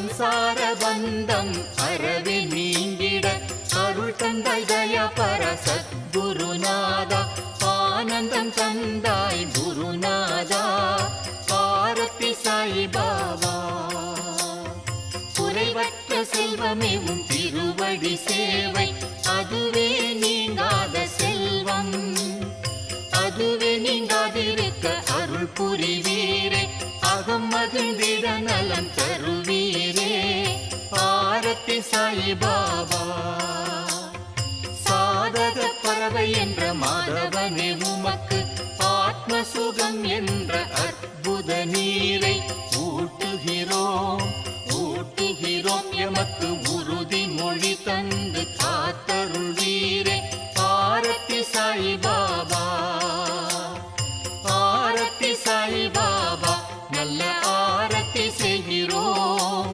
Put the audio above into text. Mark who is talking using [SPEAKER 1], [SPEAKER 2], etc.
[SPEAKER 1] சம்சார பந்தம் அறவே நீங்கிட அருள் தந்தாய் தயா பர சத்குருநாதா ஆனந்தம் தந்தாய் குருநாதா ஆரத்தி சாயி பாபா குறைவற்ற செல்வமேவும் திருவடி சேவை அதுவே நீங்காத செல்வம் அதுவே நீங்காதிருக்க அருள் புரிவீரே அகம் மகிழ்ந்திட நலம் தருவீரே ஆரத்தி சாயி பாபா சாதக பறவை என்ற மாதவனே உமக்கு ஆத்ம சுகம் என்ற அற்புத நீரை ஊட்டுகிறோம் எமக்கு